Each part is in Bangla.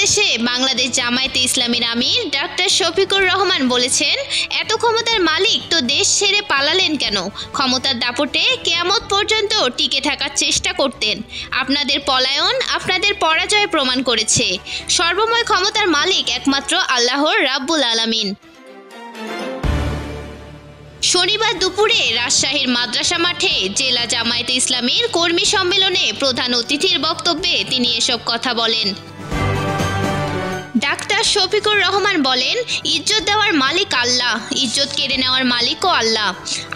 সমাবেশে বাংলাদেশ জামায়াতে ইসলামীর আমির ডাক্তার শফিকুর রহমান বলেছেন, এত ক্ষমতার মালিক তো দেশ ছেড়ে পালালেন কেন? ক্ষমতার দাপটে কিয়ামত পর্যন্ত টিকে থাকার চেষ্টা করতেন। আপনাদের পলায়ন আপনাদের পরাজয় প্রমাণ করেছে। সর্বময় ক্ষমতার মালিক একমাত্র আল্লাহর রাব্বুল আলামিন। শনিবার দুপুরে রাজশাহীর মাদ্রাসা মাঠে জেলা জামায়াতে ইসলামীর কর্মী সম্মেলনে প্রধান অতিথির বক্তব্যে তিনি এসব কথা বলেন। ডাক্তার শফিকুর রহমান বলেন, ইজ্জত দেওয়ার মালিক আল্লাহ, ইজ্জত কেড়ে নেওয়ার মালিকও আল্লাহ।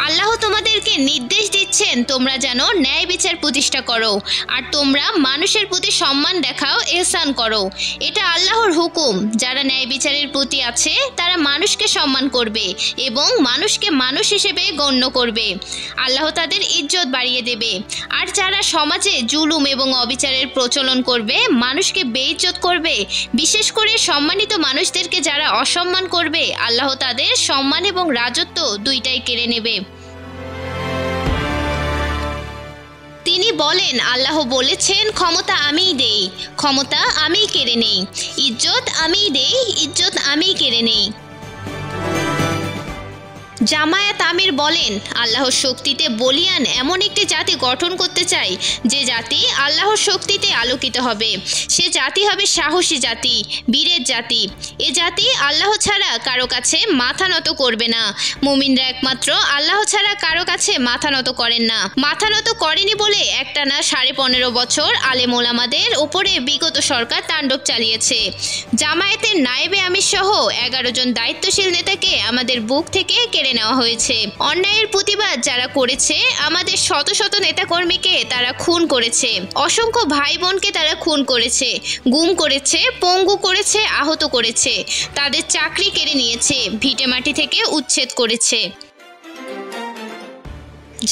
আল্লাহ তোমাদেরকে নির্দেশ দিচ্ছেন তোমরা যেন ন্যায় বিচার প্রতিষ্ঠা করো, আর তোমরা মানুষের প্রতি সম্মান দেখাও, ইহসান করো। এটা আল্লাহর হুকুম। যারা ন্যায় বিচারের প্রতি আছে তারা মানুষকে সম্মান করবে এবং মানুষকে মানুষ হিসেবে গণ্য করবে। আল্লাহ তাদের ইজ্জত বাড়িয়ে দেবে। আর যারা সমাজে জুলুম এবং অবিচারের প্রচলন করবে, মানুষকে বেইজ্জত করবে, বিশেষ করে সম্মানিত মানুষদেরকে যারা অসম্মান করবে, আল্লাহ তাদের সম্মান এবং রাজত্ব দুইটাই কেড়ে নেবে। তিনি বলেন, আল্লাহ বলেছেন, ক্ষমতা আমিই দেই, ক্ষমতা আমিই কেড়ে নেই। ইজ্জত আমিই দেই, ইজ্জত আমিই কেড়ে নেই। জামায়াত আমির বলেন, আল্লাহর শক্তিতে বলিয়ান এমন একটি জাতি গঠন করতে চাই যে জাতি আল্লাহর শক্তিতে আলোকিত হবে। সে জাতি হবে সাহসী জাতি, বীরের জাতি। এ জাতি আল্লাহ ছাড়া কারো কাছে মাথা নত করবে না। মুমিনরা একমাত্র আল্লাহ ছাড়া কারো কাছে মাথা নত করেন না। মাথা নত করেনি বলে একটানা 15.5 বছর আলেম ওলামাদের উপরে বিগত সরকার তাণ্ডব চালিয়েছে। জামায়াতের নায়েবে আমির সহ 11 জন দায়িত্বশীল নেতাকে আমাদের বুক থেকে কেড়ে নেওয়া হয়েছে। অন্যায়ের প্রতিবাদ যারা করেছে, আমাদের শত শত নেতাকর্মীকে তারা খুন করেছে, অসংখ্য ভাই বোনকে তারা খুন করেছে, গুম করেছে, পঙ্গু করেছে, আহত করেছে, তাদের চাকরি কেড়ে নিয়েছে, ভিটেমাটি থেকে উচ্ছেদ করেছে।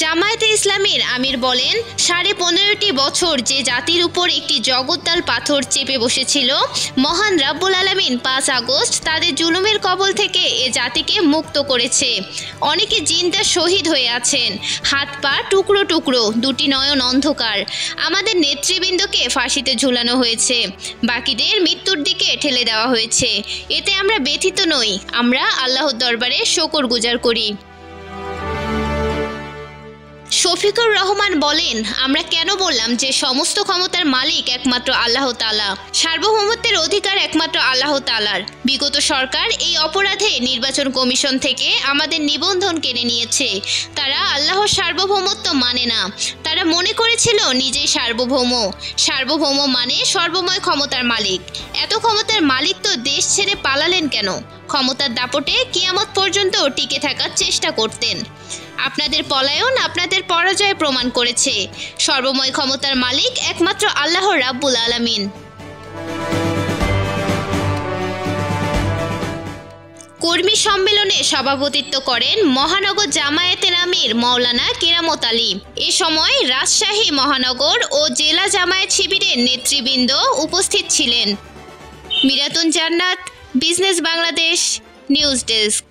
জামায়াতে ইসলামীর আমির বলেন, 15.5টি বছর যে জাতির উপর একটি জগদ্দল পাথর চেপে বসেছিল, মহান রাব্বুল আলামিন 5 আগস্ট তাদের জুলুমের কবল থেকে এ জাতিকে মুক্ত করেছে। অনেকে জিন্দা শহীদ হয়ে আছেন, হাত পা টুকরো টুকরো, দুটি নয়ন অন্ধকার। আমাদের নেতৃবৃন্দকে ফাঁসিতে ঝুলানো হয়েছে, বাকিদের মৃত্যুর দিকে ঠেলে দেওয়া হয়েছে। এতে আমরা ব্যথিত নই, আমরা আল্লাহর দরবারে শুকরগুজার করি। শফিকুর রহমান বলেন, আমরা কেন বললাম যে সমস্ত ক্ষমতার মালিক একমাত্র আল্লাহ তাআলা, সার্বভৌমত্বের অধিকার একমাত্র আল্লাহ তাআলার। বিগত সরকার এই অপরাধে নির্বাচন কমিশন থেকে আমাদের নিবন্ধন কেড়ে নিয়েছে। তারা আল্লাহর সার্বভৌমত্ব মানে না। তারা মনে করেছিল নিজেই সার্বভৌম। সার্বভৌম মানে সর্বময় ক্ষমতার মালিক। এত ক্ষমতার মালিক তো দেশ ছেড়ে পালালেন কেন? ক্ষমতার দাপটে কিয়ামত পর্যন্ত টিকে থাকার চেষ্টা করতেন। আপনাদের পলায়ন আপনাদের পরাজয় প্রমাণ করেছে। সর্বময় ক্ষমতার মালিক একমাত্র আল্লাহর রাব্বুল আলামিন। কর্মী সম্মেলনে সভাপতিত্ব করেন মহানগর জামায়াতের আমির মাওলানা কেরামত আলী। এ সময় রাজশাহী মহানগর ও জেলা জামায়াত শিবিরের নেতৃবৃন্দ উপস্থিত ছিলেন। মিরাতুন জান্নাত, বিজনেস বাংলাদেশ, নিউজ ডেস্ক।